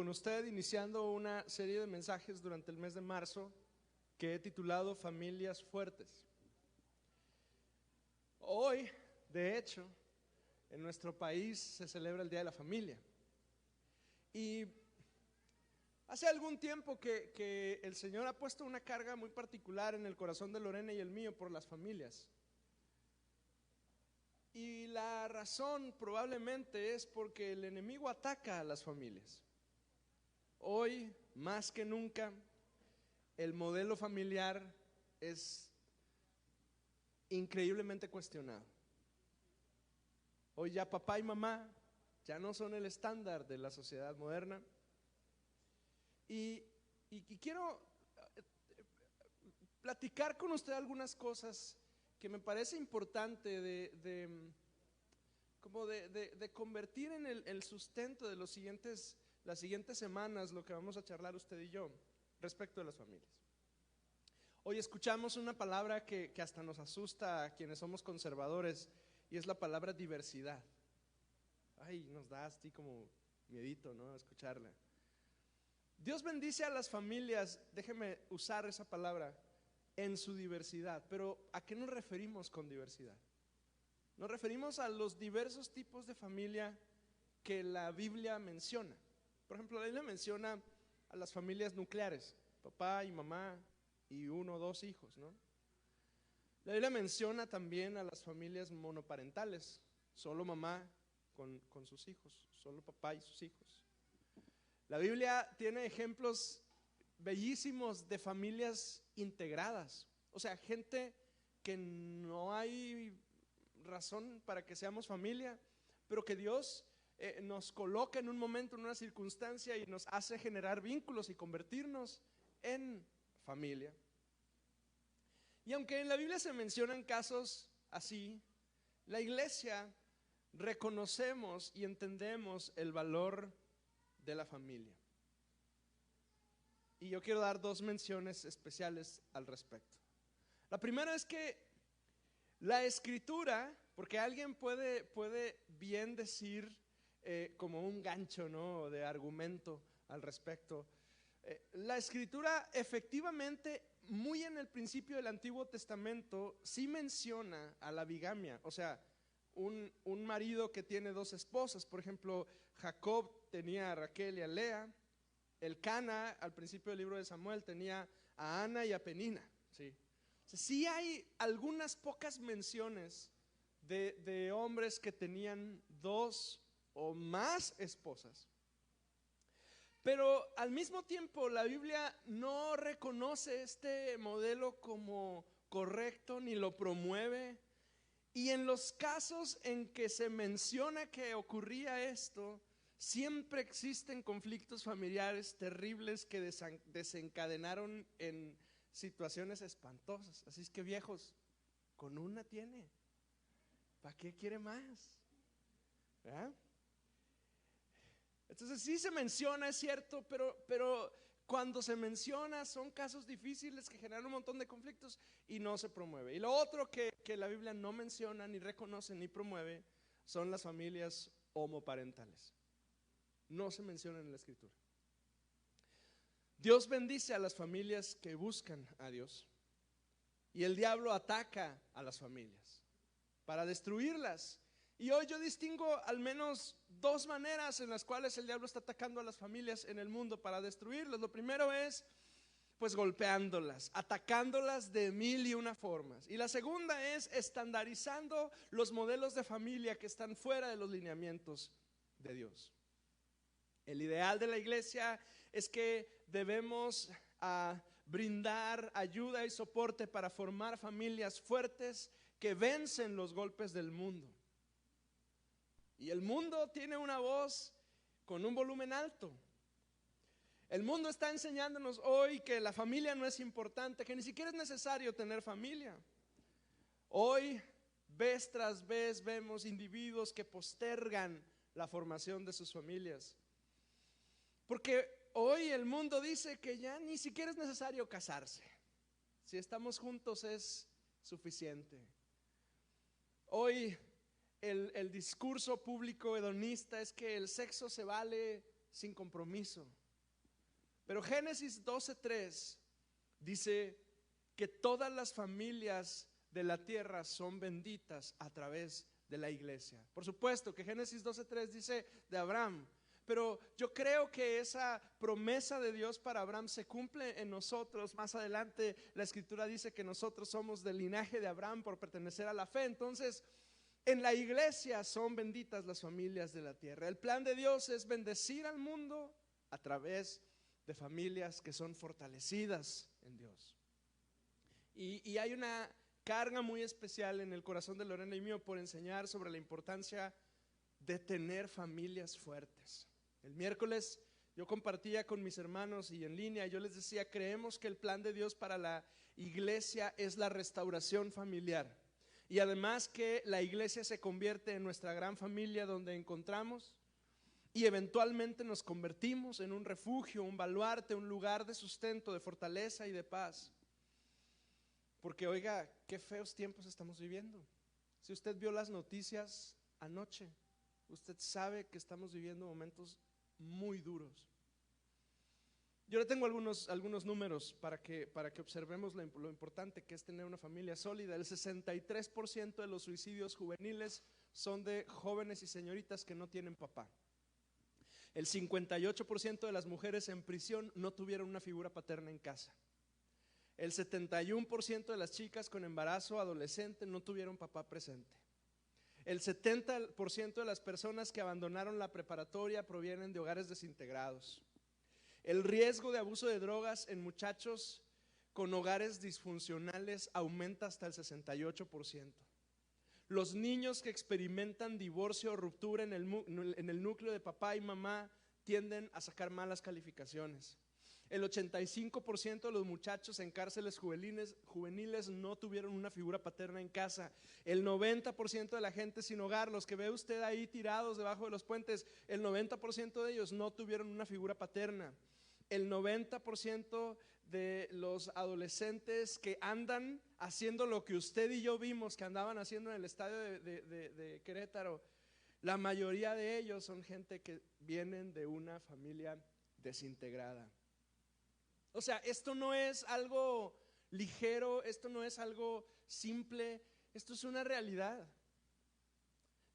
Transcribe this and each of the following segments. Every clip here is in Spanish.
con usted iniciando una serie de mensajes durante el mes de marzo que he titulado Familias Fuertes. Hoy, de hecho, en nuestro país se celebra el Día de la Familia. Y hace algún tiempo que el Señor ha puesto una carga muy particular en el corazón de Lorena y el mío por las familias. Y la razón probablemente es porque el enemigo ataca a las familias. Hoy, más que nunca, el modelo familiar es increíblemente cuestionado. Hoy ya papá y mamá ya no son el estándar de la sociedad moderna. Y quiero platicar con usted algunas cosas que me parece importante de convertir en el sustento de las siguientes semanas, lo que vamos a charlar usted y yo respecto de las familias. Hoy escuchamos una palabra que hasta nos asusta a quienes somos conservadores, y es la palabra diversidad. Ay, nos da así como miedito, ¿no? Escucharla. Dios bendice a las familias, déjeme usar esa palabra, en su diversidad. Pero ¿a qué nos referimos con diversidad? Nos referimos a los diversos tipos de familia que la Biblia menciona. Por ejemplo, la Biblia menciona a las familias nucleares, papá y mamá y 1 o 2 hijos, ¿no? La Biblia menciona también a las familias monoparentales, solo mamá con sus hijos, solo papá y sus hijos. La Biblia tiene ejemplos bellísimos de familias integradas, o sea, gente que no hay razón para que seamos familia, pero que Dios nos coloca en un momento, en una circunstancia, y nos hace generar vínculos y convertirnos en familia. Y aunque en la Biblia se mencionan casos así, la iglesia reconocemos y entendemos el valor de la familia. Y yo quiero dar 2 menciones especiales al respecto. La primera es que la escritura, porque alguien puede bien decir como un gancho, ¿no?, de argumento al respecto. La escritura efectivamente, muy en el principio del Antiguo Testamento, sí menciona a la bigamia. O sea, un marido que tiene 2 esposas. Por ejemplo, Jacob tenía a Raquel y a Lea. Elcana, al principio del libro de Samuel, tenía a Ana y a Penina, ¿sí? O sea, sí hay algunas pocas menciones de hombres que tenían 2 o más esposas. Pero al mismo tiempo la Biblia no reconoce este modelo como correcto ni lo promueve. Y en los casos en que se menciona que ocurría esto, siempre existen conflictos familiares terribles que desencadenaron en situaciones espantosas. Así es que, viejos, con una tiene, ¿para qué quiere más? ¿Verdad? Entonces sí se menciona, es cierto, pero cuando se menciona son casos difíciles que generan un montón de conflictos y no se promueve. Y lo otro que la Biblia no menciona, ni reconoce, ni promueve son las familias homoparentales. No se mencionan en la escritura. Dios bendice a las familias que buscan a Dios, y el diablo ataca a las familias para destruirlas. Y hoy yo distingo al menos 2 maneras en las cuales el diablo está atacando a las familias en el mundo para destruirlas. Lo primero es pues golpeándolas, atacándolas de 1001 formas. Y la segunda es estandarizando los modelos de familia que están fuera de los lineamientos de Dios. El ideal de la iglesia es que debemos brindar ayuda y soporte para formar familias fuertes que vencen los golpes del mundo. Y el mundo tiene una voz con un volumen alto. El mundo está enseñándonos hoy que la familia no es importante, que ni siquiera es necesario tener familia. Hoy, vez tras vez, vemos individuos que postergan la formación de sus familias. Porque hoy el mundo dice que ya ni siquiera es necesario casarse. Si estamos juntos es suficiente. Hoy el discurso público hedonista es que el sexo se vale sin compromiso. Pero Génesis 12:3 dice que todas las familias de la tierra son benditas a través de la iglesia. Por supuesto que Génesis 12:3 dice de Abraham, pero yo creo que esa promesa de Dios para Abraham se cumple en nosotros. Más adelante la escritura dice que nosotros somos del linaje de Abraham por pertenecer a la fe. Entonces, en la iglesia son benditas las familias de la tierra. El plan de Dios es bendecir al mundo a través de familias que son fortalecidas en Dios. Y hay una carga muy especial en el corazón de Lorena y mío por enseñar sobre la importancia de tener familias fuertes. El miércoles yo compartía con mis hermanos y en línea, yo les decía, creemos que el plan de Dios para la iglesia es la restauración familiar. Y además que la iglesia se convierte en nuestra gran familia donde encontramos y eventualmente nos convertimos en un refugio, un baluarte, un lugar de sustento, de fortaleza y de paz. Porque oiga, qué feos tiempos estamos viviendo. Si usted vio las noticias anoche, usted sabe que estamos viviendo momentos muy duros. Yo le tengo algunos números para que observemos lo importante que es tener una familia sólida. El 63% de los suicidios juveniles son de jóvenes y señoritas que no tienen papá. El 58% de las mujeres en prisión no tuvieron una figura paterna en casa. El 71% de las chicas con embarazo adolescente no tuvieron papá presente. El 70% de las personas que abandonaron la preparatoria provienen de hogares desintegrados. El riesgo de abuso de drogas en muchachos con hogares disfuncionales aumenta hasta el 68%. Los niños que experimentan divorcio o ruptura en el núcleo de papá y mamá tienden a sacar malas calificaciones. El 85% de los muchachos en cárceles juveniles no tuvieron una figura paterna en casa. El 90% de la gente sin hogar, los que ve usted ahí tirados debajo de los puentes, el 90% de ellos no tuvieron una figura paterna. El 90% de los adolescentes que andan haciendo lo que usted y yo vimos que andaban haciendo en el estadio de Querétaro, la mayoría de ellos son gente que vienen de una familia desintegrada. O sea, esto no es algo ligero, esto no es algo simple, esto es una realidad.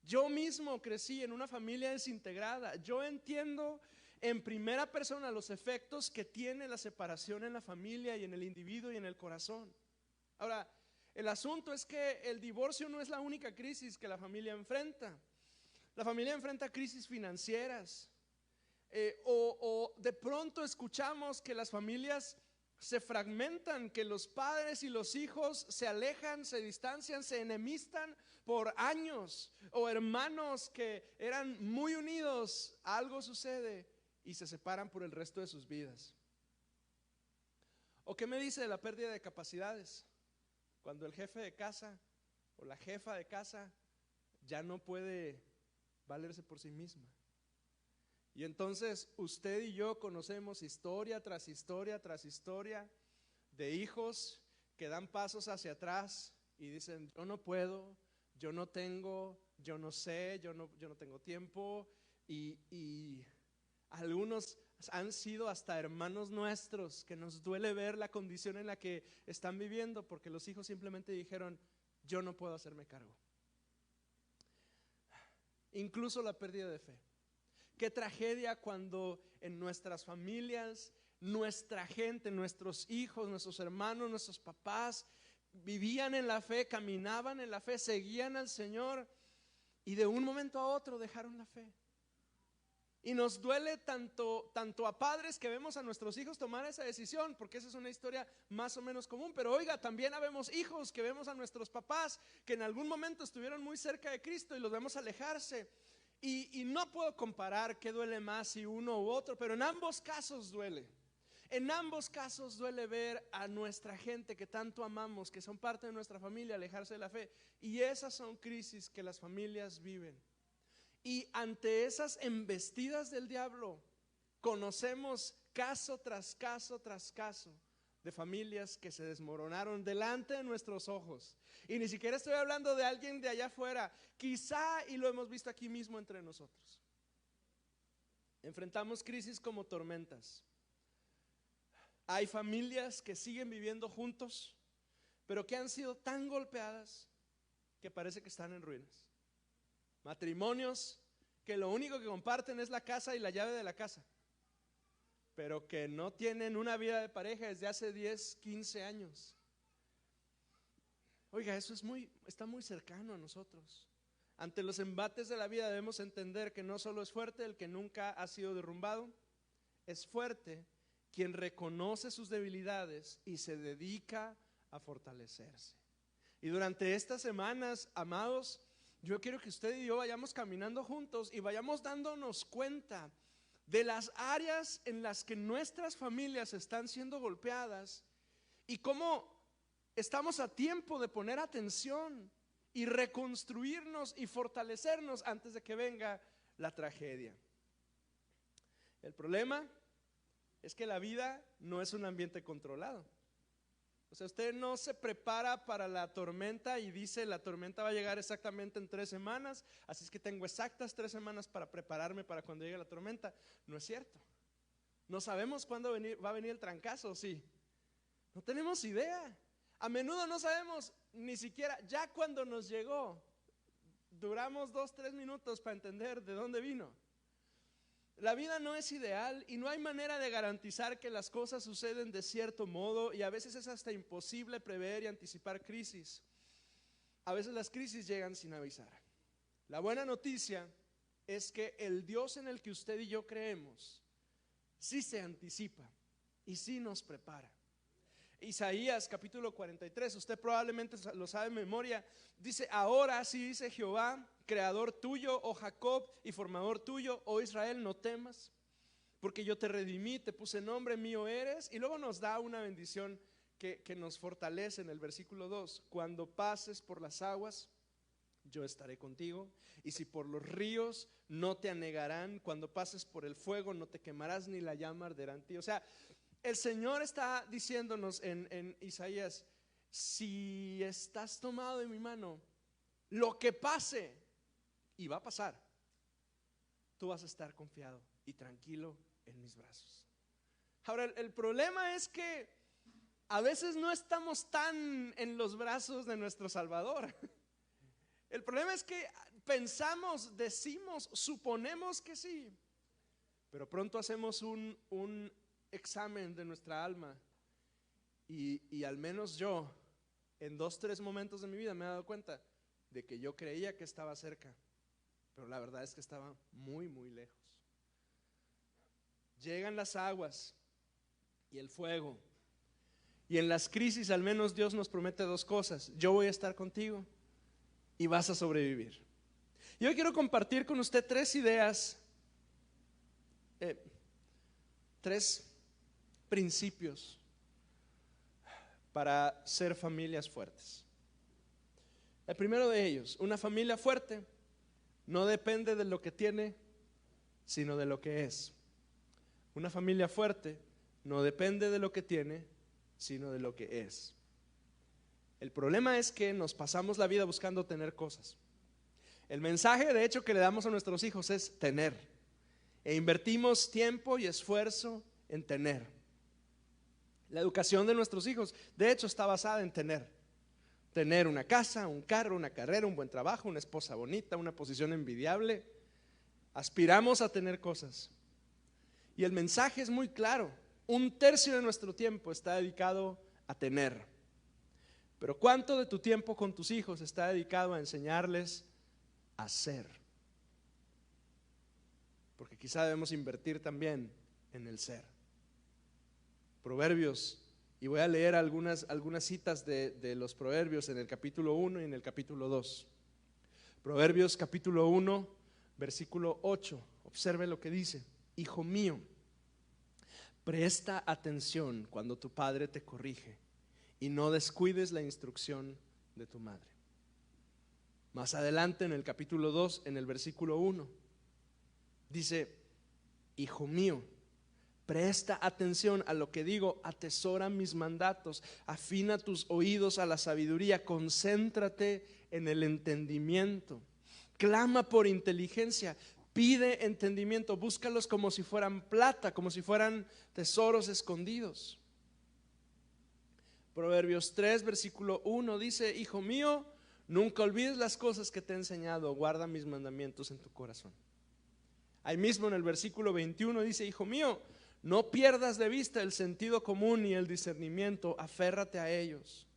Yo mismo crecí en una familia desintegrada. Yo entiendo en primera persona los efectos que tiene la separación en la familia y en el individuo y en el corazón. Ahora, el asunto es que el divorcio no es la única crisis que la familia enfrenta. La familia enfrenta crisis financieras. O de pronto escuchamos que las familias se fragmentan, que los padres y los hijos se alejan, se distancian, se enemistan por años, o hermanos que eran muy unidos, algo sucede y se separan por el resto de sus vidas. ¿O qué me dice de la pérdida de capacidades? Cuando el jefe de casa o la jefa de casa ya no puede valerse por sí misma. Y entonces usted y yo conocemos historia tras historia tras historia de hijos que dan pasos hacia atrás y dicen: yo no puedo, yo no tengo, yo no sé, yo no tengo tiempo. Y algunos han sido hasta hermanos nuestros que nos duele ver la condición en la que están viviendo, porque los hijos simplemente dijeron: yo no puedo hacerme cargo. Incluso la pérdida de fe. Qué tragedia cuando en nuestras familias, nuestra gente, nuestros hijos, nuestros hermanos, nuestros papás vivían en la fe, caminaban en la fe, seguían al Señor y de un momento a otro dejaron la fe. Y nos duele tanto a padres que vemos a nuestros hijos tomar esa decisión, porque esa es una historia más o menos común. Pero oiga, también habemos hijos que vemos a nuestros papás que en algún momento estuvieron muy cerca de Cristo y los vemos alejarse. Y no puedo comparar qué duele más, si uno u otro, pero en ambos casos duele. En ambos casos duele ver a nuestra gente que tanto amamos, que son parte de nuestra familia, alejarse de la fe. Y esas son crisis que las familias viven. Y ante esas embestidas del diablo, conocemos caso tras caso tras caso de familias que se desmoronaron delante de nuestros ojos. Y ni siquiera estoy hablando de alguien de allá afuera, quizá, y lo hemos visto aquí mismo entre nosotros. Enfrentamos crisis como tormentas. Hay familias que siguen viviendo juntos, pero que han sido tan golpeadas que parece que están en ruinas. Matrimonios que lo único que comparten es la casa y la llave de la casa, pero que no tienen una vida de pareja desde hace 10, 15 años. Oiga, eso está muy cercano a nosotros. Ante los embates de la vida debemos entender que no solo es fuerte el que nunca ha sido derrumbado, es fuerte quien reconoce sus debilidades y se dedica a fortalecerse. Y durante estas semanas, amados, yo quiero que usted y yo vayamos caminando juntos y vayamos dándonos cuenta de las áreas en las que nuestras familias están siendo golpeadas y cómo estamos a tiempo de poner atención y reconstruirnos y fortalecernos antes de que venga la tragedia. El problema es que la vida no es un ambiente controlado. O sea, usted no se prepara para la tormenta y dice: la tormenta va a llegar exactamente en 3 semanas, así es que tengo exactas 3 semanas para prepararme para cuando llegue la tormenta. No es cierto. No sabemos cuándo va a venir el trancazo, ¿sí? No tenemos idea. A menudo no sabemos ni siquiera, ya cuando nos llegó, duramos 2-3 minutos para entender de dónde vino. La vida no es ideal y no hay manera de garantizar que las cosas suceden de cierto modo, y a veces es hasta imposible prever y anticipar crisis. A veces las crisis llegan sin avisar. La buena noticia es que el Dios en el que usted y yo creemos sí se anticipa y sí nos prepara. Isaías capítulo 43, usted probablemente lo sabe de memoria, dice: ahora sí dice Jehová, creador tuyo, oh Jacob, y formador tuyo, oh Israel, no temas, porque yo te redimí, te puse nombre, mío eres. Y luego nos da una bendición que nos fortalece en el versículo 2: cuando pases por las aguas, yo estaré contigo, y si por los ríos, no te anegarán; cuando pases por el fuego, no te quemarás, ni la llama arderá en ti. O sea, el Señor está diciéndonos en Isaías: si estás tomado de mi mano, lo que pase, y va a pasar, tú vas a estar confiado y tranquilo en mis brazos. Ahora, el problema es que a veces no estamos tan en los brazos de nuestro Salvador. El problema es que pensamos, decimos, suponemos que sí, pero pronto hacemos un examen de nuestra alma y al menos yo en 2-3 momentos de mi vida me he dado cuenta de que yo creía que estaba cerca, pero la verdad es que estaba muy, muy lejos. Llegan las aguas y el fuego, y en las crisis al menos Dios nos promete 2 cosas: yo voy a estar contigo y vas a sobrevivir. Y hoy quiero compartir con usted 3 ideas, 3 principios para ser familias fuertes. El primero de ellos: una familia fuerte no depende de lo que tiene, sino de lo que es. Una familia fuerte no depende de lo que tiene, sino de lo que es. El problema es que nos pasamos la vida buscando tener cosas. El mensaje, de hecho, que le damos a nuestros hijos es tener, e invertimos tiempo y esfuerzo en tener. La educación de nuestros hijos, de hecho, está basada en tener una casa, un carro, una carrera, un buen trabajo, una esposa bonita, una posición envidiable. Aspiramos a tener cosas. Y el mensaje es muy claro: 1/3 de nuestro tiempo está dedicado a tener. Pero ¿cuánto de tu tiempo con tus hijos está dedicado a enseñarles a ser? Porque quizá debemos invertir también en el ser. Proverbios, y voy a leer algunas citas de los Proverbios en el capítulo 1 y en el capítulo 2. Proverbios capítulo 1, versículo 8. Observe lo que dice: hijo mío, presta atención cuando tu padre te corrige, y no descuides la instrucción de tu madre. Más adelante en el capítulo 2, en el versículo 1, dice: hijo mío, presta atención a lo que digo, atesora mis mandatos, afina tus oídos a la sabiduría, concéntrate en el entendimiento, clama por inteligencia, Pide entendimiento, búscalos como si fueran plata, como si fueran tesoros escondidos. Proverbios 3, versículo 1 dice: hijo mío, nunca olvides las cosas que te he enseñado, guarda mis mandamientos en tu corazón. Ahí mismo en el versículo 21 dice: hijo mío, no pierdas de vista el sentido común y el discernimiento, aférrate a ellos.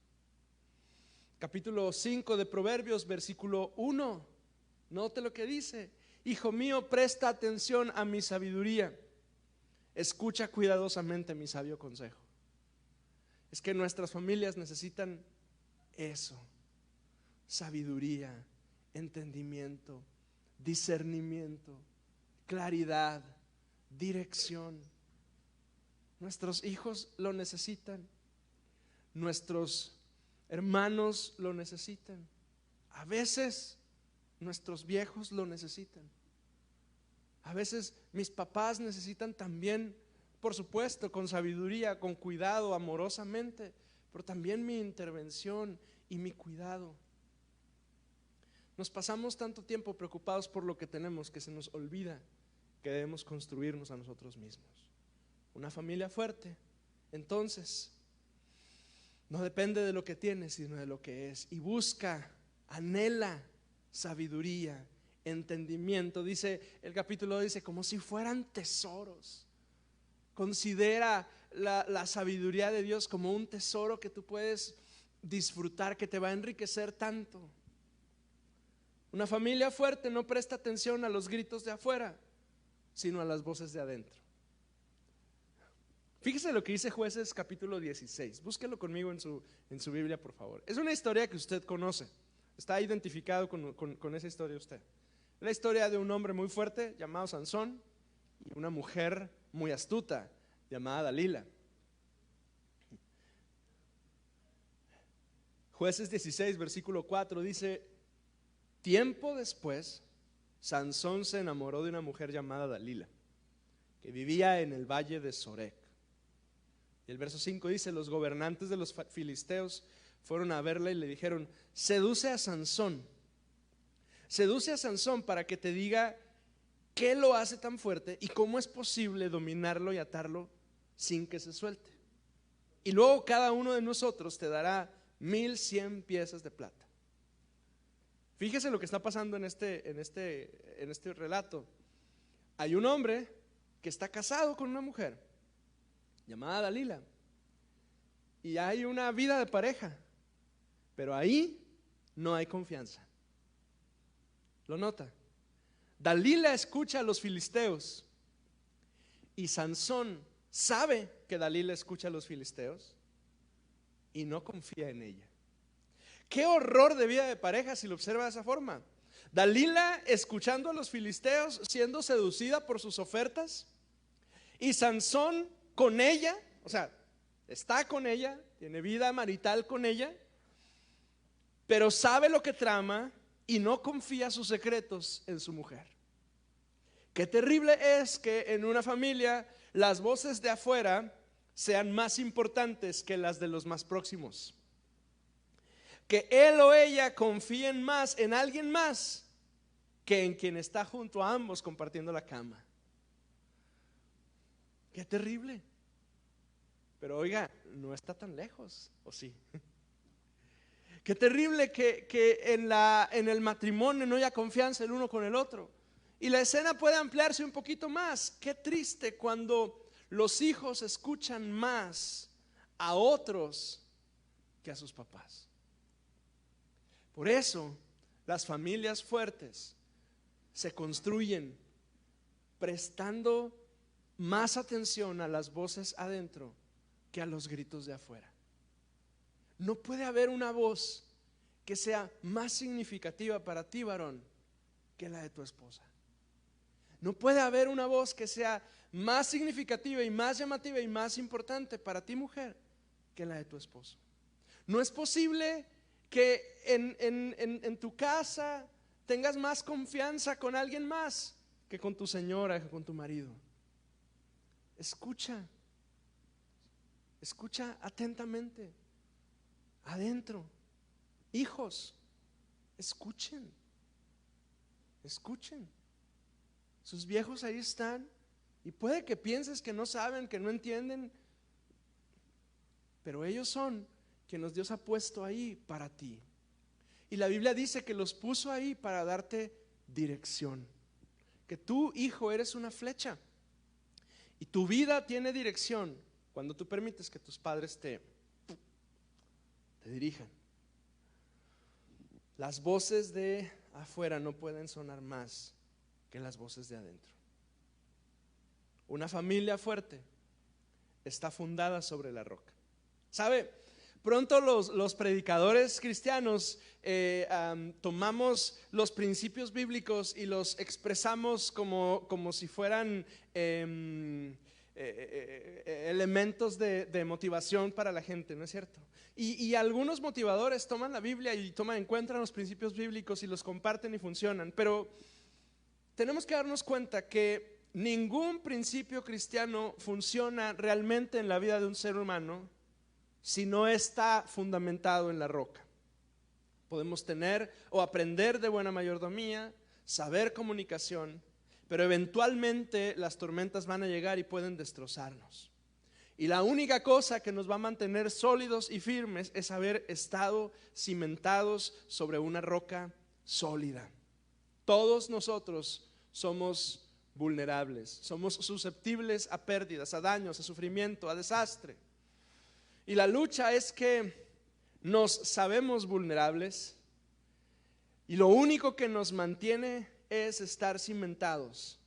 Capítulo 5 de Proverbios, versículo 1, note lo que dice: hijo mío, presta atención a mi sabiduría, escucha cuidadosamente mi sabio consejo. Es que nuestras familias necesitan eso: sabiduría, entendimiento, discernimiento, claridad, dirección. Nuestros hijos lo necesitan, nuestros hermanos lo necesitan, a veces nuestros viejos lo necesitan, a veces mis papás necesitan también, por supuesto, con sabiduría, con cuidado, amorosamente, pero también mi intervención y mi cuidado. Nos pasamos tanto tiempo preocupados por lo que tenemos que se nos olvida que debemos construirnos a nosotros mismos. Una familia fuerte, entonces, no depende de lo que tienes, sino de lo que es. Y busca, anhela sabiduría, entendimiento. Dice el capítulo, dice, como si fueran tesoros. Considera la sabiduría de Dios como un tesoro que tú puedes disfrutar, que te va a enriquecer tanto. Una familia fuerte no presta atención a los gritos de afuera, sino a las voces de adentro. Fíjese lo que dice Jueces capítulo 16. Búsquelo conmigo en su Biblia, por favor. Es una historia que usted conoce. Está identificado con esa historia usted. Es la historia de un hombre muy fuerte llamado Sansón y una mujer muy astuta llamada Dalila. Jueces 16, versículo 4 dice: tiempo después, Sansón se enamoró de una mujer llamada Dalila, que vivía en el valle de Sorek. Y el verso 5 dice: los gobernantes de los filisteos fueron a verla y le dijeron: seduce a Sansón para que te diga qué lo hace tan fuerte y cómo es posible dominarlo y atarlo sin que se suelte. Y luego cada uno de nosotros te dará 1,100 piezas de plata. Fíjese lo que está pasando en este relato. Hay un hombre que está casado con una mujer llamada Dalila, y hay una vida de pareja, pero ahí no hay confianza. ¿Lo nota? Dalila escucha a los filisteos y Sansón sabe que Dalila escucha a los filisteos y no confía en ella. Qué horror de vida de pareja si lo observa de esa forma. Dalila escuchando a los filisteos, siendo seducida por sus ofertas, y Sansón con ella, o sea, está con ella, tiene vida marital con ella, pero sabe lo que trama y no confía sus secretos en su mujer. Qué terrible es que en una familia las voces de afuera sean más importantes que las de los más próximos. Que él o ella confíen más en alguien más que en quien está junto a ambos compartiendo la cama. Qué terrible. Pero oiga, no está tan lejos, ¿o sí? Qué terrible que en el matrimonio no haya confianza el uno con el otro. Y la escena puede ampliarse un poquito más. Qué triste cuando los hijos escuchan más a otros que a sus papás. Por eso las familias fuertes se construyen prestando más atención a las voces adentro que a los gritos de afuera. No puede haber una voz que sea más significativa para ti, varón, que la de tu esposa. No puede haber una voz que sea más significativa y más llamativa y más importante para ti, mujer, que la de tu esposo. No es posible que en tu casa tengas más confianza con alguien más que con tu señora, que con tu marido. Escucha atentamente. Adentro, hijos, escuchen. sus viejos ahí están, y puede que pienses que no saben, que no entienden, pero ellos son quienes Dios ha puesto ahí para ti. Y la Biblia dice que los puso ahí para darte dirección, que tú, hijo, eres una flecha y tu vida tiene dirección cuando tú permites que tus padres te dirijan. Las voces de afuera no pueden sonar más que las voces de adentro. Una familia fuerte está fundada sobre la roca. ¿Sabe? Pronto los predicadores cristianos tomamos los principios bíblicos y los expresamos como si fueran elementos de motivación para la gente, ¿no es cierto? Y algunos motivadores toman la Biblia y encuentran los principios bíblicos y los comparten y funcionan, pero tenemos que darnos cuenta que ningún principio cristiano funciona realmente en la vida de un ser humano si no está fundamentado en la roca. Podemos tener o aprender de buena mayordomía, saber comunicación, pero eventualmente las tormentas van a llegar y pueden destrozarnos. Y la única cosa que nos va a mantener sólidos y firmes es haber estado cimentados sobre una roca sólida. Todos nosotros somos vulnerables, somos susceptibles a pérdidas, a daños, a sufrimiento, a desastre. Y la lucha es que nos sabemos vulnerables y lo único que nos mantiene es estar cimentados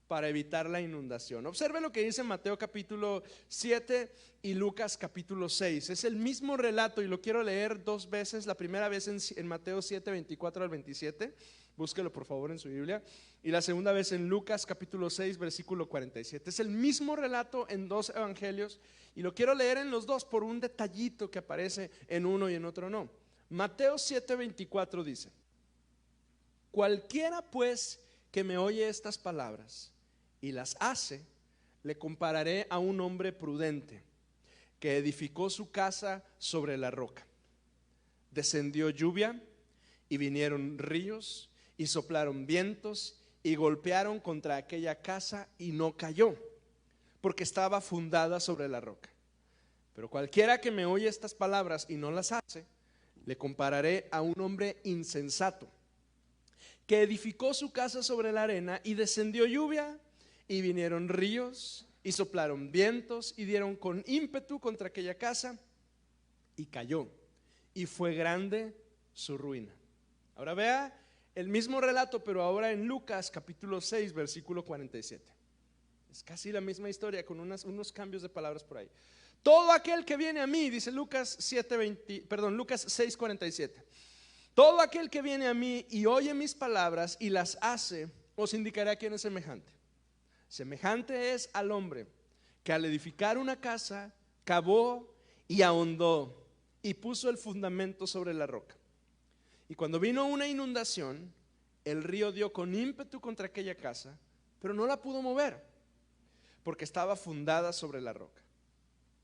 para evitar la inundación. Observe lo que dice Mateo capítulo 7 y Lucas capítulo 6. Es el mismo relato y lo quiero leer dos veces. La primera vez en Mateo 7, 24 al 27. Búsquelo por favor en su Biblia. Y la segunda vez en Lucas capítulo 6 versículo 47. Es el mismo relato en dos evangelios y lo quiero leer en los dos por un detallito que aparece en uno y en otro no. Mateo 7, 24 dice: cualquiera pues que me oye estas palabras y las hace, le compararé a un hombre prudente que edificó su casa sobre la roca. Descendió lluvia y vinieron ríos y soplaron vientos y golpearon contra aquella casa y no cayó, porque estaba fundada sobre la roca. Pero cualquiera que me oye estas palabras y no las hace, le compararé a un hombre insensato que edificó su casa sobre la arena, y descendió lluvia y vinieron ríos y soplaron vientos y dieron con ímpetu contra aquella casa y cayó, y fue grande su ruina. Ahora vea el mismo relato, pero ahora en Lucas capítulo 6 versículo 47. Es casi la misma historia con unos cambios de palabras por ahí. Todo aquel que viene a mí, dice Lucas 6:47. Todo aquel que viene a mí y oye mis palabras y las hace, os indicaré a quién es semejante. Semejante es al hombre que al edificar una casa cavó y ahondó y puso el fundamento sobre la roca. Y cuando vino una inundación, el río dio con ímpetu contra aquella casa, pero no la pudo mover, porque estaba fundada sobre la roca.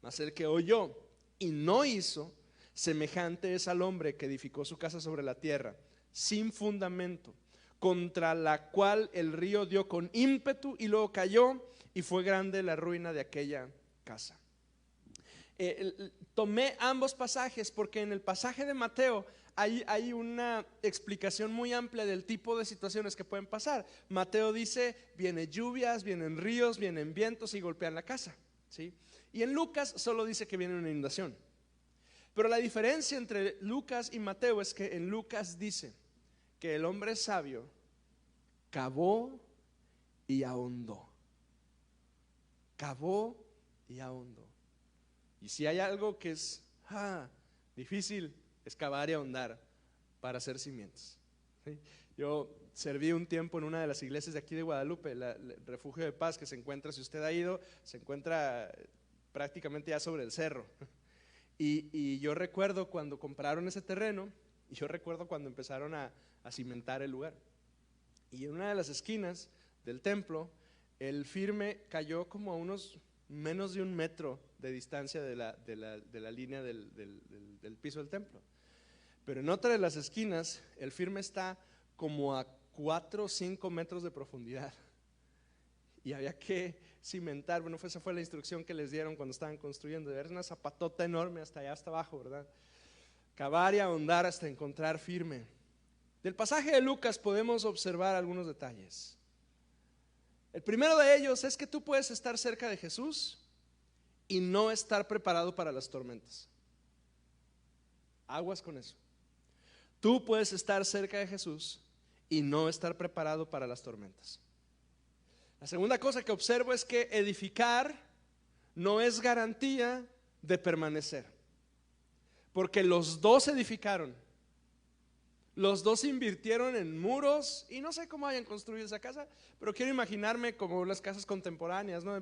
Mas el que oyó y no hizo, semejante es al hombre que edificó su casa sobre la tierra, sin fundamento, contra la cual el río dio con ímpetu y luego cayó, y fue grande la ruina de aquella casa. Tomé ambos pasajes porque en el pasaje de Mateo hay una explicación muy amplia del tipo de situaciones que pueden pasar. Mateo dice: vienen lluvias, vienen ríos, vienen vientos y golpean la casa, ¿sí? Y en Lucas solo dice que viene una inundación. Pero la diferencia entre Lucas y Mateo es que en Lucas dice que el hombre sabio cavó y ahondó. Cavó y ahondó. Y si hay algo que es difícil, es cavar y ahondar para hacer cimientos, ¿sí? Yo serví un tiempo en una de las iglesias de aquí de Guadalupe, el Refugio de Paz, que se encuentra, si usted ha ido, se encuentra prácticamente ya sobre el cerro. Y yo recuerdo cuando compraron ese terreno, y yo recuerdo cuando empezaron a cimentar el lugar. Y en una de las esquinas del templo, el firme cayó como a unos menos de 1 metro de distancia de la línea del piso del templo. Pero en otra de las esquinas, el firme está como a 4 o 5 metros de profundidad. y había que cimentar. Bueno, esa fue la instrucción que les dieron cuando estaban construyendo. Era una zapatota enorme hasta allá, hasta abajo, ¿verdad? Cavar y ahondar hasta encontrar firme. Del pasaje de Lucas podemos observar algunos detalles. El primero de ellos es que tú puedes estar cerca de Jesús y no estar preparado para las tormentas. Aguas con eso. Tú puedes estar cerca de Jesús y no estar preparado para las tormentas. La segunda cosa que observo es que edificar no es garantía de permanecer, porque los dos edificaron, los dos invirtieron en muros, y no sé cómo hayan construido esa casa, pero quiero imaginarme como las casas contemporáneas, ¿no?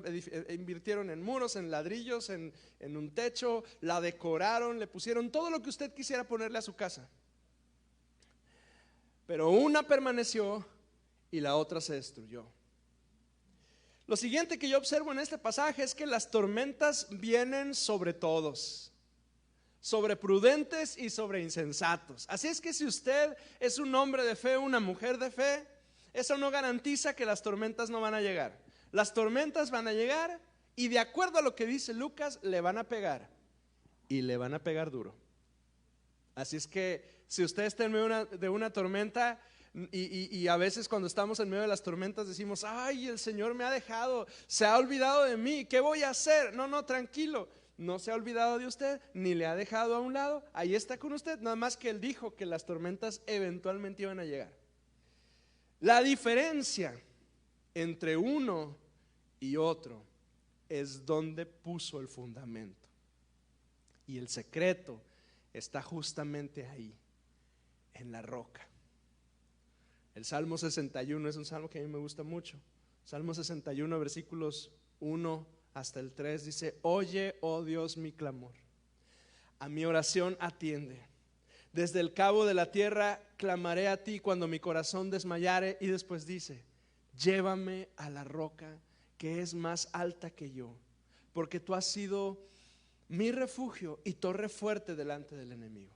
Invirtieron en muros, en ladrillos, en un techo, la decoraron, le pusieron todo lo que usted quisiera ponerle a su casa, pero una permaneció y la otra se destruyó. Lo siguiente que yo observo en este pasaje es que las tormentas vienen sobre todos, sobre prudentes y sobre insensatos. Así es que si usted es un hombre de fe, una mujer de fe, eso no garantiza que las tormentas no van a llegar. Las tormentas van a llegar y de acuerdo a lo que dice Lucas, le van a pegar y le van a pegar duro. Así es que si usted está en medio de una tormenta, y a veces cuando estamos en medio de las tormentas decimos, ay, el Señor me ha dejado, se ha olvidado de mí, ¿qué voy a hacer? No, tranquilo, no se ha olvidado de usted, ni le ha dejado a un lado, ahí está con usted, nada más que Él dijo que las tormentas eventualmente iban a llegar. La diferencia entre uno y otro es donde puso el fundamento, y el secreto está justamente ahí, en la roca. El Salmo 61 es un salmo que a mí me gusta mucho. Salmo 61, versículos 1 hasta el 3 dice: oye, oh Dios, mi clamor, a mi oración atiende. Desde el cabo de la tierra clamaré a ti cuando mi corazón desmayare. Y después dice: llévame a la roca que es más alta que yo, porque tú has sido mi refugio y torre fuerte delante del enemigo.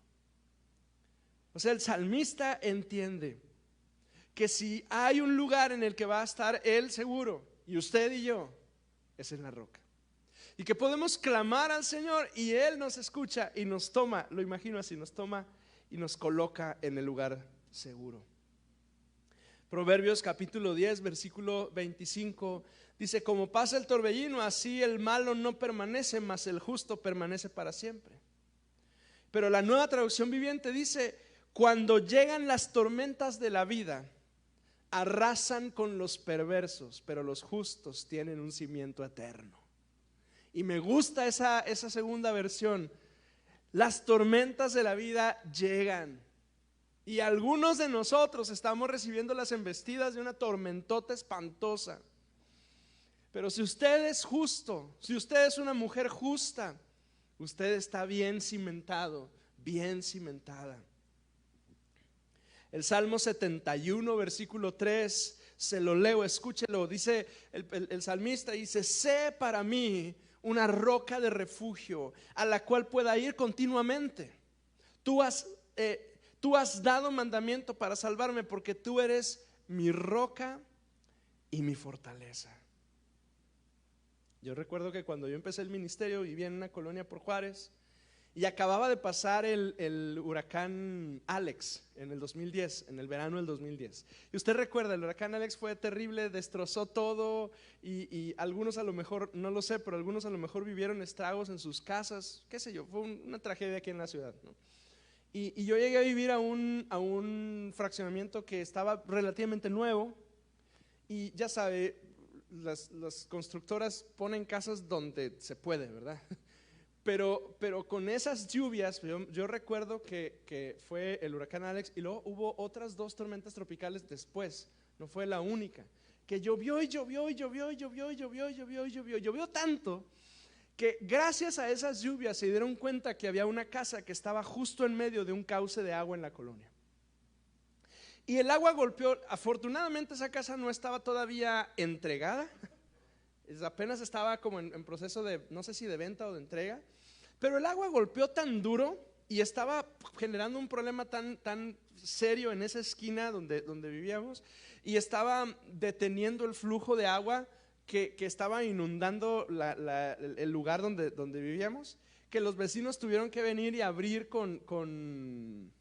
O sea, el salmista entiende que si hay un lugar en el que va a estar él seguro, y usted y yo, es en la roca, y que podemos clamar al Señor y Él nos escucha y nos toma, lo imagino así, nos toma y nos coloca en el lugar seguro. Proverbios capítulo 10 versículo 25 dice: como pasa el torbellino, así el malo no permanece, mas el justo permanece para siempre. Pero la Nueva Traducción Viviente dice: cuando llegan las tormentas de la vida, arrasan con los perversos, pero los justos tienen un cimiento eterno. Y me gusta esa segunda versión. Las tormentas de la vida llegan, y algunos de nosotros estamos recibiendo las embestidas de una tormentota espantosa. Pero si usted es justo, si usted es una mujer justa, usted está bien cimentado, bien cimentada. El Salmo 71 versículo 3, se lo leo, escúchelo. Dice el salmista, dice: sé para mí una roca de refugio a la cual pueda ir continuamente. Tú has dado mandamiento para salvarme, porque tú eres mi roca y mi fortaleza. Yo recuerdo que cuando yo empecé el ministerio vivía en una colonia por Juárez, y acababa de pasar el huracán Alex en el 2010, en el verano del 2010. Y usted recuerda, el huracán Alex fue terrible, destrozó todo, y algunos a lo mejor, no lo sé, pero algunos a lo mejor vivieron estragos en sus casas, qué sé yo, fue una tragedia aquí en la ciudad, ¿no? Y yo llegué a vivir a un fraccionamiento que estaba relativamente nuevo, y ya sabe, las constructoras ponen casas donde se puede, ¿verdad? Pero con esas lluvias, yo recuerdo que fue el huracán Alex, y luego hubo otras 2 tormentas tropicales después, no fue la única, que llovió y llovió y llovió y llovió y llovió y llovió y llovió, llovió tanto que gracias a esas lluvias se dieron cuenta que había una casa que estaba justo en medio de un cauce de agua en la colonia. Y el agua golpeó, afortunadamente esa casa no estaba todavía entregada, apenas estaba como en proceso de, no sé si de venta o de entrega, pero el agua golpeó tan duro y estaba generando un problema tan serio en esa esquina donde vivíamos, y estaba deteniendo el flujo de agua, que estaba inundando el lugar donde vivíamos, que los vecinos tuvieron que venir y abrir con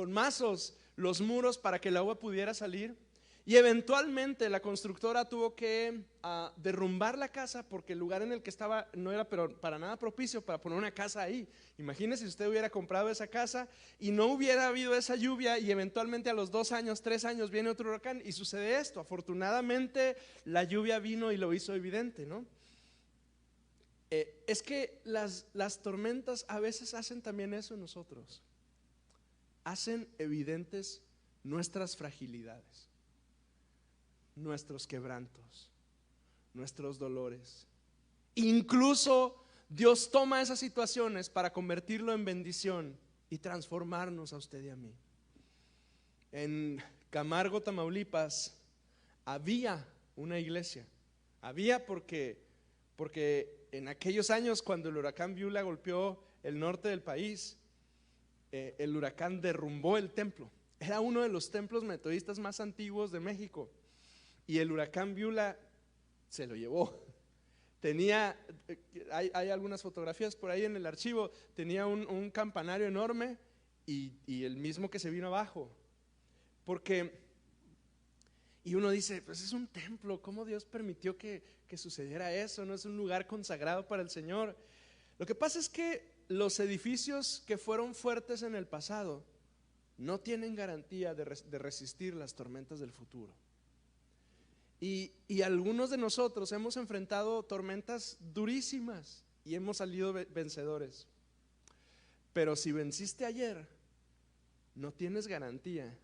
mazos los muros para que el agua pudiera salir. Y eventualmente la constructora tuvo que derrumbar la casa porque el lugar en el que estaba no era para nada propicio para poner una casa ahí. Imagínese si usted hubiera comprado esa casa y no hubiera habido esa lluvia, y eventualmente a los 2 años, 3 años viene otro huracán y sucede esto. Afortunadamente la lluvia vino y lo hizo evidente, ¿no? Es que las tormentas a veces hacen también eso en nosotros. Hacen evidentes nuestras fragilidades, nuestros quebrantos, nuestros dolores. Incluso Dios toma esas situaciones para convertirlo en bendición y transformarnos a usted y a mí. En Camargo, Tamaulipas, había una iglesia. Había porque en aquellos años, cuando el huracán Beulah golpeó el norte del país, el huracán derrumbó el templo. Era uno de los templos metodistas más antiguos de México. Y el huracán Beulah se lo llevó. Hay algunas fotografías por ahí en el archivo. Tenía un campanario enorme y el mismo que se vino abajo. Y uno dice, pues es un templo, ¿cómo Dios permitió que sucediera eso? No es un lugar consagrado para el Señor. Lo que pasa es que los edificios que fueron fuertes en el pasado no tienen garantía de resistir las tormentas del futuro. Y algunos de nosotros hemos enfrentado tormentas durísimas y hemos salido vencedores. Pero si venciste ayer, no tienes garantía,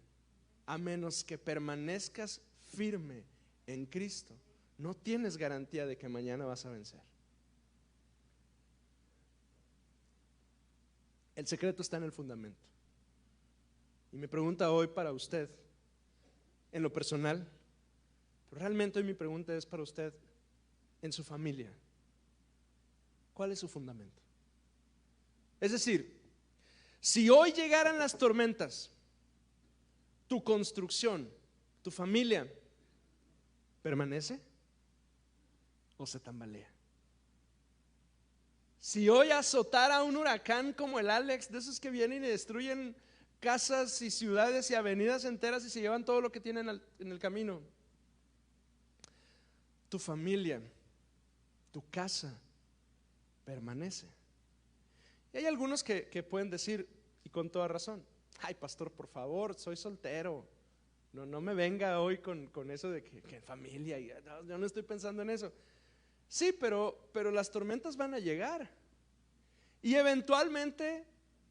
a menos que permanezcas firme en Cristo. No tienes garantía de que mañana vas a vencer. El secreto está en el fundamento. Y mi pregunta hoy para usted, en lo personal, realmente hoy mi pregunta es para usted, en su familia, ¿cuál es su fundamento? Es decir, si hoy llegaran las tormentas, tu construcción, tu familia, ¿permanece o se tambalea? Si hoy azotara un huracán como el Alex, de esos que vienen y destruyen casas y ciudades y avenidas enteras y se llevan todo lo que tienen en el camino, tu familia, tu casa, permanece. Y hay algunos que pueden decir, y con toda razón, ay pastor, por favor, soy soltero, no me venga hoy con eso de que familia, yo no estoy pensando en eso. Sí, pero las tormentas van a llegar. Y eventualmente,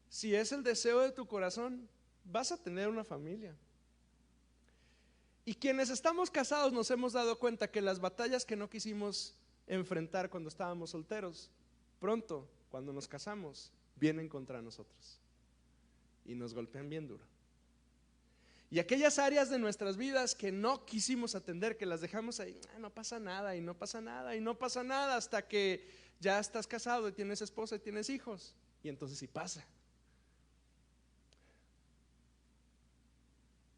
si es el deseo de tu corazón, vas a tener una familia. Y quienes estamos casados nos hemos dado cuenta que las batallas que no quisimos enfrentar cuando estábamos solteros, pronto, cuando nos casamos, vienen contra nosotros y nos golpean bien duro. Y aquellas áreas de nuestras vidas que no quisimos atender, que las dejamos ahí, no pasa nada, y no pasa nada, y no pasa nada, hasta que ya estás casado y tienes esposa y tienes hijos, y entonces sí pasa.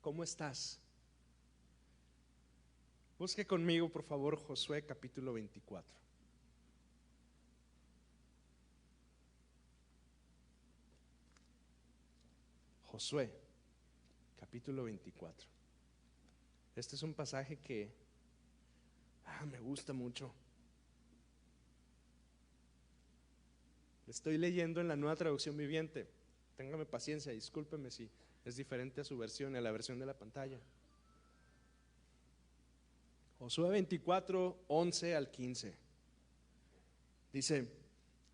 ¿Cómo estás? Busque conmigo, por favor, Josué capítulo 24. Josué capítulo 24. Este es un pasaje que me gusta mucho. Estoy leyendo en la Nueva Traducción Viviente. Téngame paciencia, discúlpeme si es diferente a su versión y a la versión de la pantalla. Josué 24, 11 al 15. Dice: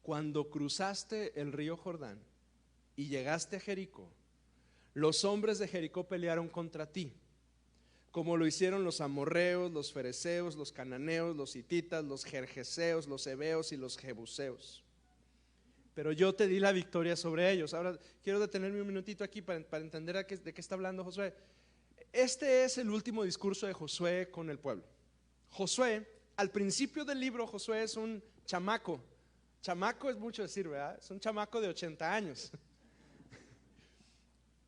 cuando cruzaste el río Jordán y llegaste a Jericó, los hombres de Jericó pelearon contra ti, como lo hicieron los amorreos, los fereceos, los cananeos, los hititas, los gergeseos, los heveos y los jebuseos. Pero yo te di la victoria sobre ellos. Ahora quiero detenerme un minutito aquí para entender de qué está hablando Josué. Este es el último discurso de Josué con el pueblo. Josué, al principio del libro, Josué es un chamaco. Chamaco es mucho decir, ¿verdad? Es un chamaco de 80 años.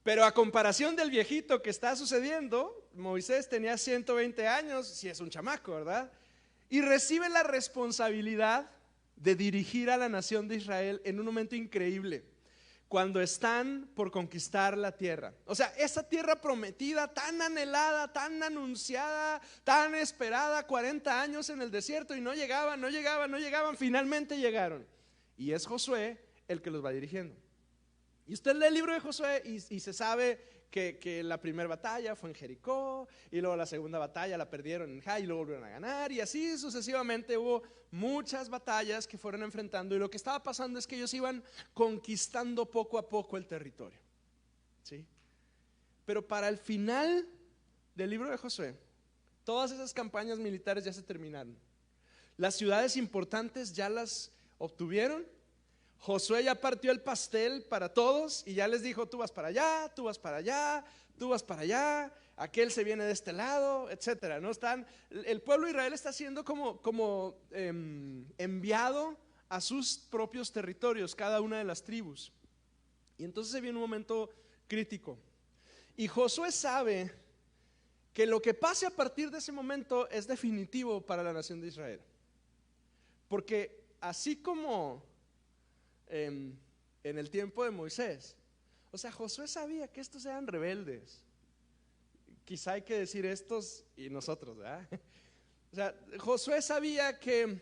Pero a comparación del viejito que está sucediendo, Moisés tenía 120 años, sí es un chamaco, ¿verdad? y recibe la responsabilidad de dirigir a la nación de Israel en un momento increíble, cuando están por conquistar la tierra. O sea, esa tierra prometida, tan anhelada, tan anunciada, tan esperada, 40 años en el desierto y no llegaban, finalmente llegaron. Y es Josué el que los va dirigiendo. Y usted lee el libro de Josué y se sabe que la primera batalla fue en Jericó, y luego la segunda batalla la perdieron en Jai, y luego volvieron a ganar, y así sucesivamente hubo muchas batallas que fueron enfrentando, y lo que estaba pasando es que ellos iban conquistando poco a poco el territorio, ¿sí? Pero para el final del libro de Josué, todas esas campañas militares ya se terminaron. Las ciudades importantes ya las obtuvieron. Josué ya partió el pastel para todos y ya les dijo: tú vas para allá, tú vas para allá, tú vas para allá, aquel se viene de este lado, etcétera. ¿No? El pueblo de Israel está siendo como enviado a sus propios territorios, cada una de las tribus. Y entonces se viene un momento crítico. Y Josué sabe que lo que pase a partir de ese momento es definitivo para la nación de Israel. Porque así como en el tiempo de Moisés, o sea, Josué sabía que estos eran rebeldes. Quizá hay que decir estos y nosotros, ¿verdad? O sea, Josué sabía que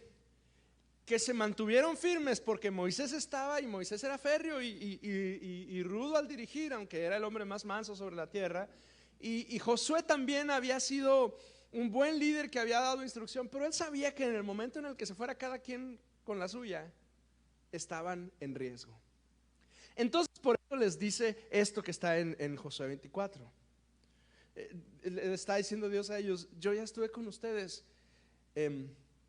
se mantuvieron firmes porque Moisés estaba, y Moisés era férreo y rudo al dirigir, aunque era el hombre más manso sobre la tierra. Y Josué también había sido un buen líder que había dado instrucción, pero él sabía que en el momento en el que se fuera cada quien con la suya, estaban en riesgo. Entonces por eso les dice esto que está en Josué 24. Le está diciendo Dios a ellos: yo ya estuve con ustedes.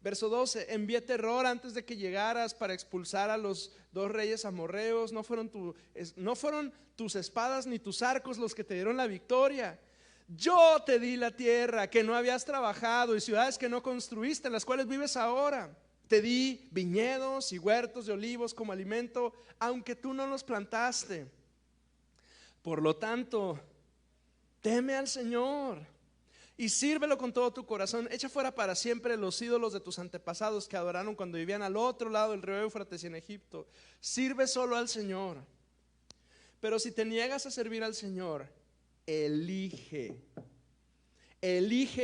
Verso 12: envié terror antes de que llegaras para expulsar a los 2 reyes amorreos. No fueron tus espadas ni tus arcos los que te dieron la victoria. Yo te di la tierra que no habías trabajado y ciudades que no construiste, en las cuales vives ahora. Te di viñedos y huertos de olivos como alimento, aunque tú no los plantaste. Por lo tanto, teme al Señor y sírvelo con todo tu corazón. Echa fuera para siempre los ídolos de tus antepasados que adoraron cuando vivían al otro lado del río Éufrates y en Egipto. Sirve solo al Señor. Pero si te niegas a servir al Señor, elige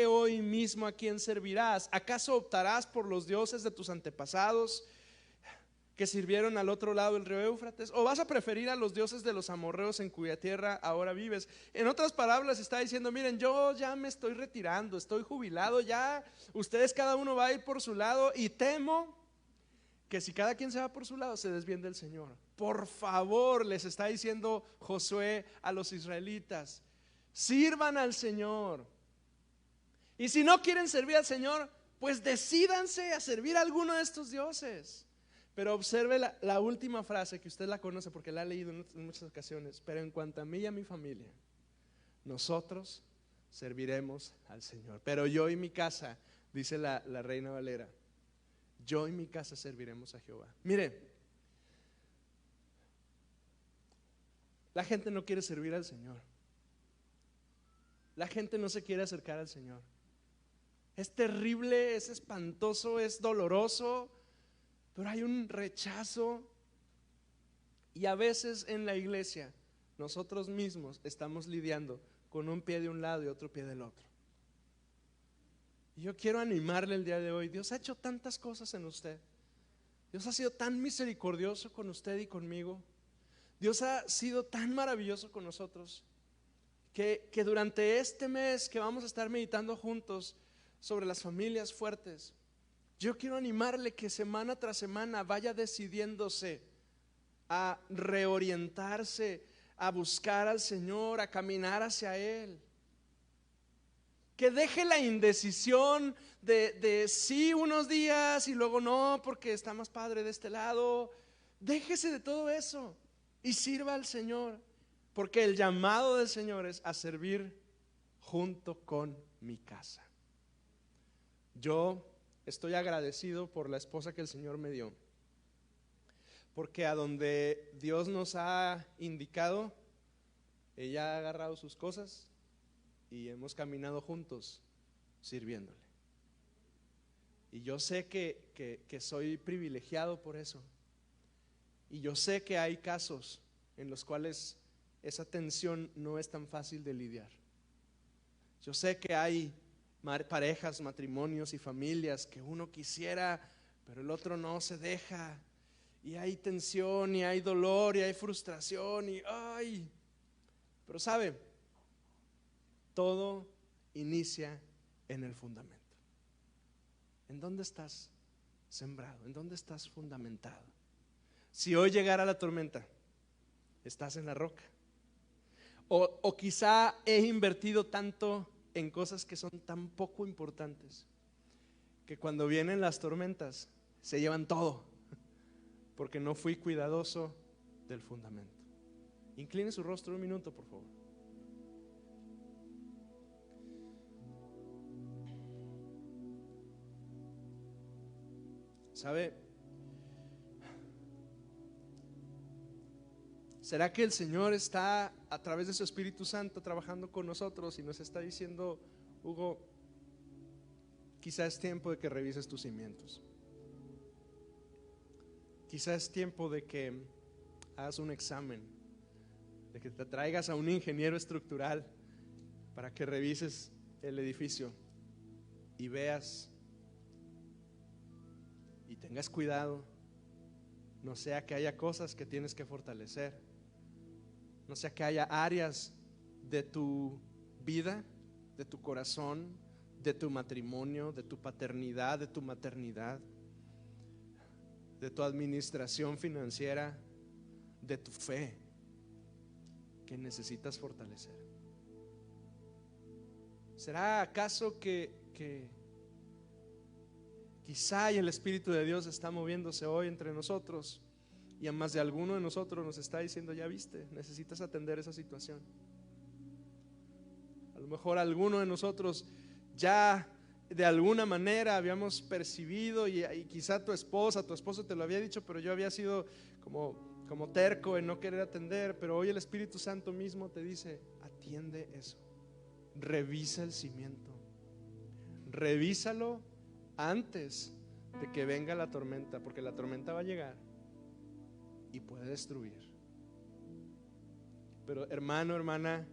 hoy mismo a quién servirás. ¿Acaso optarás por los dioses de tus antepasados que sirvieron al otro lado del río Éufrates? ¿O vas a preferir a los dioses de los amorreos en cuya tierra ahora vives? En otras palabras está diciendo: miren, yo ya me estoy retirando, estoy jubilado, ya ustedes cada uno va a ir por su lado, y temo que si cada quien se va por su lado, se desvíen del Señor. Por favor, les está diciendo Josué a los israelitas: sirvan al Señor. Y si no quieren servir al Señor, pues decídanse a servir a alguno de estos dioses. Pero observe la última frase, que usted la conoce porque la ha leído en muchas ocasiones: pero en cuanto a mí y a mi familia, nosotros serviremos al Señor. Pero yo y mi casa, dice la Reina Valera, yo y mi casa serviremos a Jehová. Mire, la gente no quiere servir al Señor. La gente no se quiere acercar al Señor. Es terrible, es espantoso, es doloroso, pero hay un rechazo. Y a veces en la iglesia nosotros mismos estamos lidiando con un pie de un lado y otro pie del otro. Y yo quiero animarle el día de hoy: Dios ha hecho tantas cosas en usted. Dios ha sido tan misericordioso con usted y conmigo. Dios ha sido tan maravilloso con nosotros que durante este mes que vamos a estar meditando juntos sobre las familias fuertes, yo quiero animarle que semana tras semana vaya decidiéndose a reorientarse, a buscar al Señor, a caminar hacia Él. Que deje la indecisión de sí unos días y luego no, porque está más padre de este lado. Déjese de todo eso y sirva al Señor, porque el llamado del Señor es a servir junto con mi casa. Yo estoy agradecido por la esposa que el Señor me dio, porque a donde Dios nos ha indicado, ella ha agarrado sus cosas y hemos caminado juntos sirviéndole. Y yo sé que soy privilegiado por eso. Y yo sé que hay casos en los cuales esa tensión no es tan fácil de lidiar. Yo sé que hay parejas, matrimonios y familias que uno quisiera, pero el otro no se deja. Y hay tensión, y hay dolor, y hay frustración, y ¡ay! Pero sabe, todo inicia en el fundamento. ¿En dónde estás sembrado? ¿En dónde estás fundamentado? Si hoy llegara la tormenta, estás en la roca. O quizá he invertido tanto en cosas que son tan poco importantes que cuando vienen las tormentas se llevan todo, porque no fui cuidadoso del fundamento. Incline su rostro un minuto, por favor. ¿Sabe? ¿Será que el Señor está a través de su Espíritu Santo trabajando con nosotros y nos está diciendo, Hugo, quizá es tiempo de que revises tus cimientos? Quizá es tiempo de que hagas un examen, de que te traigas a un ingeniero estructural para que revises el edificio y veas y tengas cuidado, no sea que haya cosas que tienes que fortalecer, no sea que haya áreas de tu vida, de tu corazón, de tu matrimonio, de tu paternidad, de tu maternidad, de tu administración financiera, de tu fe, que necesitas fortalecer. ¿Será acaso que quizá el Espíritu de Dios está moviéndose hoy entre nosotros y a más de alguno de nosotros nos está diciendo, ya viste, necesitas atender esa situación? A lo mejor alguno de nosotros ya de alguna manera habíamos percibido y quizá tu esposo te lo había dicho, pero yo había sido como terco en no querer atender. Pero hoy el Espíritu Santo mismo te dice, atiende eso, revisa el cimiento, revísalo antes de que venga la tormenta, porque la tormenta va a llegar y puede destruir. Pero hermano, hermana,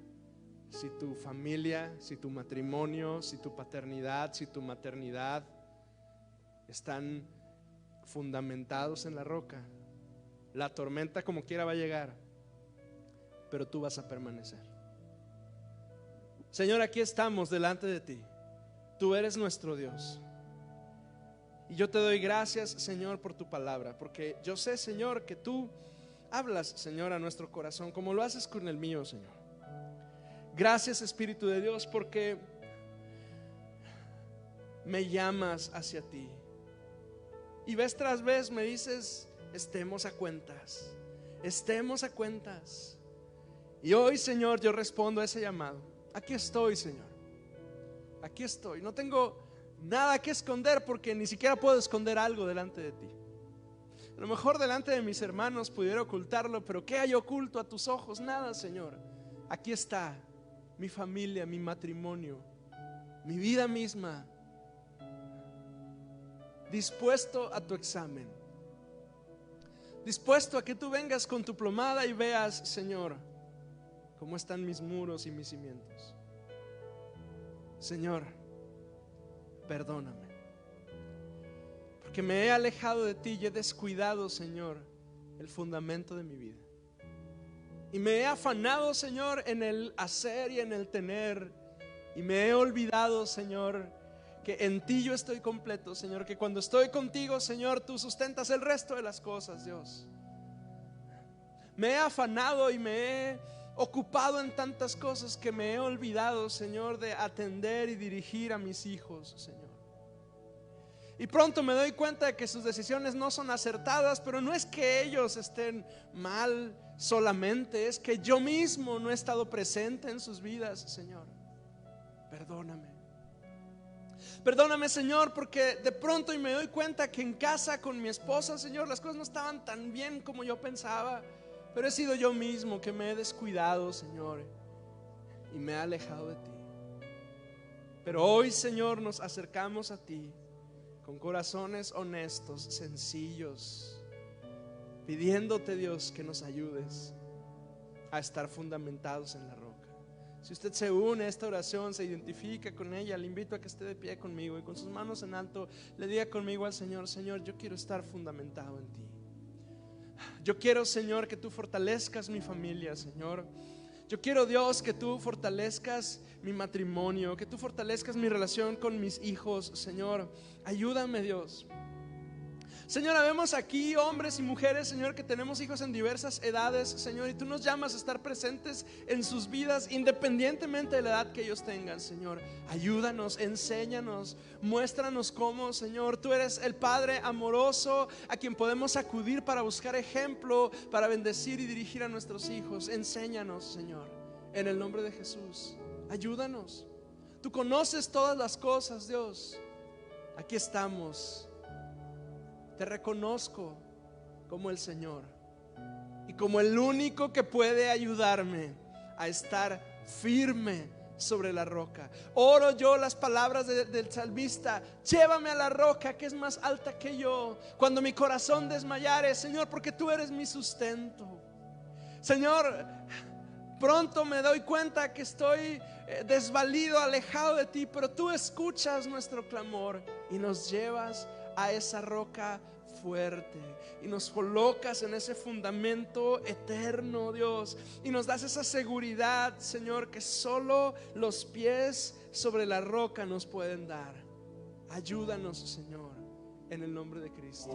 si tu familia, si tu matrimonio, si tu paternidad, si tu maternidad están fundamentados en la roca, la tormenta como quiera va a llegar, pero tú vas a permanecer. Señor, aquí estamos delante de ti. Tú eres nuestro Dios. Y yo te doy gracias, Señor, por tu palabra, porque yo sé, Señor, que tú hablas, Señor, a nuestro corazón como lo haces con el mío, Señor. Gracias, Espíritu de Dios, porque me llamas hacia ti y vez tras vez me dices, estemos a cuentas, estemos a cuentas. Y hoy, Señor, yo respondo a ese llamado. Aquí estoy, Señor, aquí estoy. No tengo nada que esconder, porque ni siquiera puedo esconder algo delante de ti. A lo mejor delante de mis hermanos pudiera ocultarlo, pero ¿qué hay oculto a tus ojos? Nada, Señor. Aquí está mi familia, mi matrimonio, mi vida misma, dispuesto a tu examen, dispuesto a que tú vengas con tu plomada y veas, Señor, cómo están mis muros y mis cimientos. Señor, perdóname, porque me he alejado de ti y he descuidado, Señor, el fundamento de mi vida. Y me he afanado, Señor, en el hacer y en el tener. Y me he olvidado, Señor, que en ti yo estoy completo, Señor. Que cuando estoy contigo, Señor, tú sustentas el resto de las cosas, Dios. Me he afanado y me he ocupado en tantas cosas que me he olvidado, Señor, de atender y dirigir a mis hijos, Señor. Y pronto me doy cuenta de que sus decisiones no son acertadas, pero no es que ellos estén mal solamente, es que yo mismo no he estado presente en sus vidas, Señor. Perdóname. Perdóname, Señor, porque de pronto y me doy cuenta que en casa con mi esposa, Señor, las cosas no estaban tan bien como yo pensaba, pero he sido yo mismo que me he descuidado, Señor, y me he alejado de ti. Pero hoy, Señor, nos acercamos a ti con corazones honestos, sencillos, pidiéndote, Dios, que nos ayudes a estar fundamentados en la roca. Si usted se une a esta oración, se identifica con ella, le invito a que esté de pie conmigo y con sus manos en alto le diga conmigo al Señor: Señor, yo quiero estar fundamentado en ti. Yo quiero, Señor, que tú fortalezcas mi familia, Señor. Yo quiero, Dios, que tú fortalezcas mi matrimonio, que tú fortalezcas mi relación con mis hijos, Señor. Ayúdame, Dios. Señor, vemos aquí hombres y mujeres, Señor, que tenemos hijos en diversas edades, Señor, y tú nos llamas a estar presentes en sus vidas independientemente de la edad que ellos tengan, Señor. Ayúdanos, enséñanos, muéstranos cómo, Señor. Tú eres el Padre amoroso a quien podemos acudir para buscar ejemplo, para bendecir y dirigir a nuestros hijos. Enséñanos, Señor, en el nombre de Jesús. Ayúdanos. Tú conoces todas las cosas, Dios. Aquí estamos. Te reconozco como el Señor y como el único que puede ayudarme a estar firme sobre la roca. Oro yo las palabras del salmista: llévame a la roca que es más alta que yo, cuando mi corazón desmayare, Señor, porque tú eres mi sustento. Señor, pronto me doy cuenta que estoy desvalido, alejado de ti, pero tú escuchas nuestro clamor y nos llevas a esa roca fuerte y nos colocas en ese fundamento eterno, Dios, y nos das esa seguridad, Señor, que solo los pies sobre la roca nos pueden dar. Ayúdanos, Señor, en el nombre de Cristo.